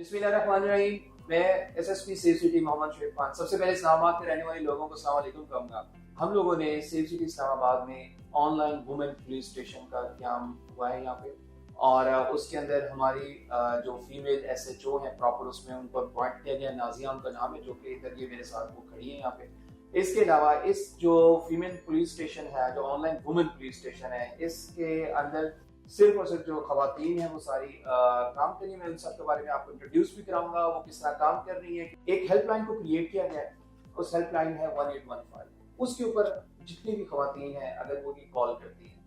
بسم اللہ الرحمن الرحیم. میں S S P safe city Muhammad Shoaib Khan. سب سے پہلے اسلام آباد کے رہنے والے لوگوں کو السلام علیکم کہوں گا. ہم لوگوں نے سیف سٹی اسلام آباد میں online women police station کا قیام ہوا ہے یہاں پہ, اور اس کے اندر ہماری جو فیمیل ایس ایچ او ہیں پراپر اس میں ان کو اپوائنٹ کیا گیا. نازیہ ان کا نام ہے, جو کہ ادھر یہ میرے ساتھ وہ کھڑی ہیں یہاں پہ. اس کے علاوہ اس جو فیمیل پولیس اسٹیشن ہے, جو online women police station ہے, اس کے اندر صرف اور صرف جو خواتین ہیں وہ ساری کام کر رہی ہیں. میں ان سب کے بارے میں آپ کو انٹروڈیوس بھی کراؤں گا, وہ کس طرح کام کر رہی ہیں. ایک ہیلپ لائن کو کریٹ کیا گیا ہے, اس ہیلپ لائن ہے 1815. اس کے اوپر جتنی بھی خواتین ہیں اگر وہ یہ کال کرتی ہیں,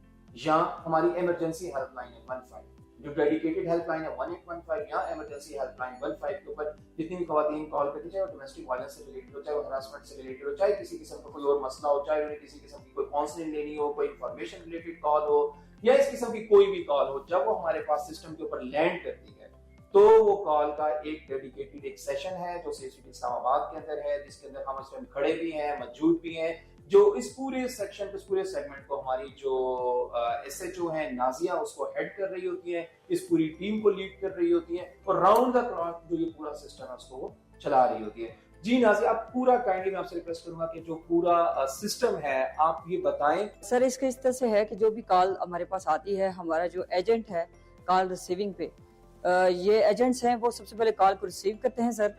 یا ہماری ایمرجنسی ہیلپ لائن ہے 15, جو ڈیڈیکیٹڈ ہیلپ لائن ہے 1815, یا ایمرجنسی ہیلپ لائن 15 کے اوپر جتنی بھی خواتین کال کرتی ہیں, چاہے وہ ڈومیسٹک وائلنس سے ریلیٹڈ ہو, چاہے وہ ہراسمنٹ سے ریلیٹڈ ہو, چاہے کسی قسم کا کوئی اور مسئلہ ہو, چاہے انہیں کسی قسم کی کوئی کاؤنسلنگ لینی ہو, کوئی انفارمیشن ریلیٹڈ کال ہو, یا اس قسم کی کوئی بھی کال ہو, جب وہ ہمارے پاس سسٹم کے اوپر لینڈ کرتی ہے تو وہ کال کا ایک ڈیڈیکیٹڈ ایک سیشن ہے جو سیف سٹی اسلام آباد کے اندر ہے, جس کے اندر ہم اس ٹائم کھڑے بھی ہیں, موجود بھی ہیں, جو اس پورے سیکشن کو, اس پورے سیگمنٹ کو ہماری جو ایس ایچ او ہیں نازیہ اس کو ہیڈ کر رہی ہوتی ہیں, اس پوری ٹیم کو لیڈ کر رہی ہوتی ہیں, اور راؤنڈ دا کلاک جو یہ پورا سسٹم ہے اس کو وہ چلا رہی ہوتی ہے. جی نازیہ, آپ پورا کائنڈلی میں آپ سے ریکویسٹ کروں گا کہ جو پورا سسٹم ہے آپ یہ بتائیں. سر اس کے اس طرح سے ہے کہ جو بھی کال ہمارے پاس آتی ہے, ہمارا جو ایجنٹ ہے کال ریسیونگ پہ, یہ ایجنٹس ہیں وہ سب سے پہلے کال کو ریسیو کرتے ہیں سر,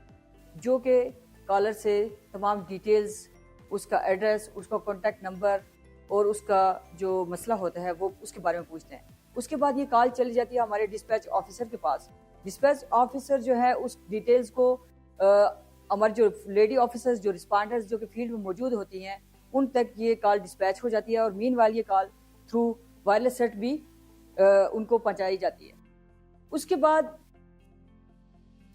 جو کہ کالر سے تمام ڈیٹیلز, اس کا ایڈریس, اس کا کانٹیکٹ نمبر اور اس کا جو مسئلہ ہوتا ہے وہ اس کے بارے میں پوچھتے ہیں. اس کے بعد یہ کال چلی جاتی ہے ہمارے ڈسپیچ آفیسر کے پاس. ڈسپیچ آفیسر جو ہے اس ڈیٹیلز کو ہمارے جو لیڈی آفیسرز, جو رسپانڈرز جو کہ فیلڈ میں موجود ہوتی ہیں, ان تک یہ کال ڈسپیچ ہو جاتی ہے, اور مین وائل یہ کال تھرو وائرلیس سیٹ بھی ان کو پہنچائی جاتی ہے. اس کے بعد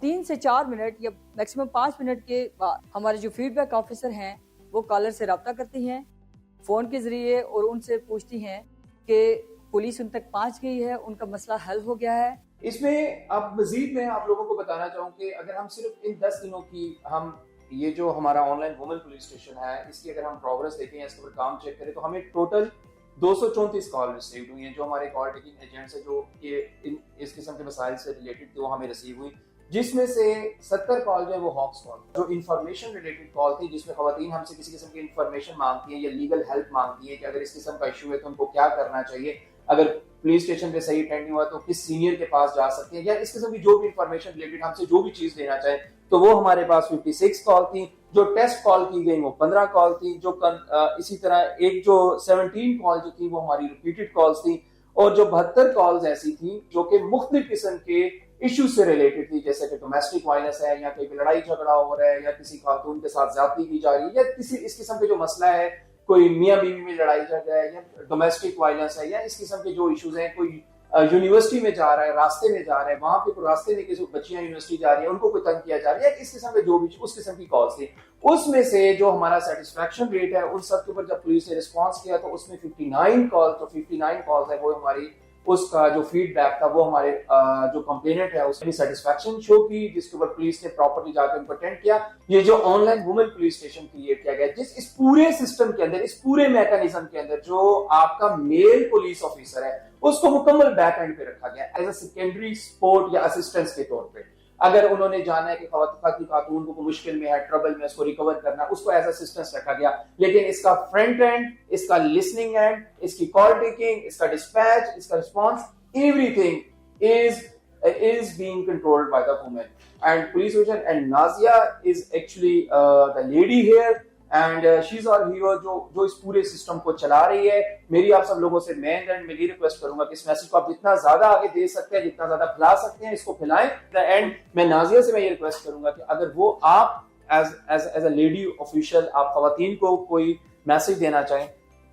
3 سے 4 منٹ یا میکسیمم 5 منٹ کے بعد ہمارے جو فیڈ بیک آفیسر ہیں وہ کالر سے رابطہ کرتی ہیں فون کے ذریعے, اور ان سے پوچھتی ہیں کہ پولیس ان تک پہنچ گئی ہے, ان کا مسئلہ حل ہو گیا ہے. اس میں اب مزید میں آپ لوگوں کو بتانا چاہوں کہ اگر ہم صرف ان 10 دنوں کی ہم یہ جو ہمارا online women police station ہے اس کی اگر ہم پروگرس دیکھیں, اس کے اوپر کام چیک کریں, تو ہمیں ٹوٹل 234 کال ریسیوڈ ہوئی ہیں جو ہمارے کال ٹیکنگ ایجنٹس ہیں جو یہ اس قسم کے مسائل سے ریلیٹڈ تھے وہ ہمیں ریسیو ہوئی, جس میں سے 70 کال جو ہے وہ ہاکس کال, جو انفارمیشن ریلیٹڈ کال تھی, جس میں خواتین ہم سے کسی قسم کی انفارمیشن مانگتی ہیں یا لیگل ہیلپ مانگتی ہیں کہ اگر اس قسم کا ایشو ہے تو ان کو کیا کرنا چاہیے, اگر پولیس اسٹیشن پہ صحیح اٹینڈ نہیں ہوا تو کس سینئر کے پاس جا سکتے ہیں, یا اس قسم کی جو بھی انفارمیشن ریلیٹڈ ہم سے جو بھی چیز لینا چاہیں, تو وہ ہمارے پاس 56 کال تھی. جو ٹیسٹ کال کی گئی وہ 15 کال تھی, جو اسی طرح ایک جو 17 کال جو تھی وہ ہماری ریپیٹڈ کالز تھی, اور جو 72 کالز ایسی تھیں جو کہ مختلف قسم کے ایشو سے ریلیٹڈ تھی, جیسے کہ ڈومیسٹک وائلنس ہے, یا کہیں پہ لڑائی جھگڑا ہو رہا ہے, یا کسی خاتون کے ساتھ زیادتی کی جا رہی ہے, یا کسی اس قسم کے جو مسئلہ ہے, کوئی میاں بیوی میں لڑائی جھگڑا ہے, یا ڈومیسٹک وائلنس ہے, یا اس قسم کے جو ایشوز ہیں, کوئی یونیورسٹی میں جا رہا ہے, راستے میں جا رہا ہے, وہاں پہ کوئی راستے میں کسی بچیاں یونیورسٹی جا رہی ہیں, ان کو کوئی تنگ کیا جا رہا ہے, اس قسم کے جو بھی اس قسم کی کالز تھی. اس میں سے جو ہمارا سیٹسفیکشن ریٹ ہے ان سب کے اوپر جب پولیس نے رسپانس کیا تو اس میں 59 کال, تو 59 کالز ہے وہ ہماری اس کا جو فیڈ بیک تھا وہ ہمارے جو کمپلینٹ ہے اس کی سیٹسفیکشن شو کی, جس کے اوپر پولیس نے پراپرلی جا کے ان کو اٹینڈ کیا. یہ جو online women police station create کیا گیا, جس اس پورے سسٹم کے اندر, اس پورے میکانزم کے اندر جو آپ کا میل پولیس آفیسر ہے اس کو مکمل بیک اینڈ پہ رکھا گیا ایز اے سیکنڈری سپورٹ یا اسسٹنس کے طور پہ. اگر انہوں نے جانا ہے کہ خاتون کو مشکل میں ہے, ٹربل میں, اس کو ریکور کرنا, اس کو ایز اسسٹنس رکھا گیا. لیکن اس کا فرنٹ اینڈ, اس کا لسننگ اینڈ, اس کی کال ٹیکنگ, اس کا ڈسپیچ, اس کا response, everything is being controlled by the woman. And police agent and Nazia is actually the lady here, and she's our hero جو اس پورے سسٹم کو چلا رہی ہے. میری آپ سب لوگوں سے میں یہ ریکویسٹ کروں گا کہ اس میسج کو آپ جتنا زیادہ آگے دے سکتے ہیں, جتنا زیادہ پھیلا سکتے ہیں, اس کو پھیلائیں. اینڈ میں نازیہ سے میں یہ ریکویسٹ کروں گا کہ اگر وہ آپ ایز اے لیڈی آفیشیل آپ خواتین کو کوئی میسج دینا چاہیں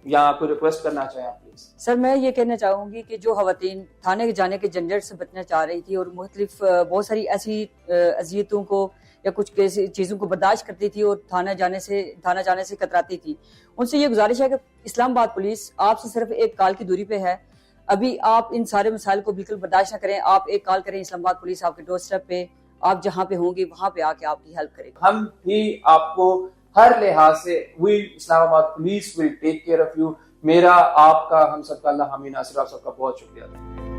یا کوئی ریکویسٹ کرنا چاہیں آپ پلیز. سر میں یہ کہنا چاہوں گی کہ جو خواتین تھانے جانے کے جھنجھٹ سے بچنا چاہ رہی تھی اور مختلف بہت ساری ایسی اذیتوں کو یا کچھ چیزوں کو برداشت کرتی تھی اور تھانہ جانے سے کتراتی تھی, ان سے یہ گزارش ہے کہ اسلام آباد پولیس آپ سے صرف ایک کال کی دوری پہ ہے. ابھی آپ ان سارے مسائل کو بالکل برداشت نہ کریں, آپ ایک کال کریں, اسلام آباد پولیس آپ کے ڈور اسٹیپ پہ, آپ جہاں پہ ہوں گے وہاں پہ آ کے آپ کی ہیلپ کرے گا. ہم بھی آپ کو ہر لحاظ سے اسلام آباد police will take care of you. میرا, آپ کا, ہم سب کا اللہ حامی ناصر, آپ سب کا بہت شکریہ.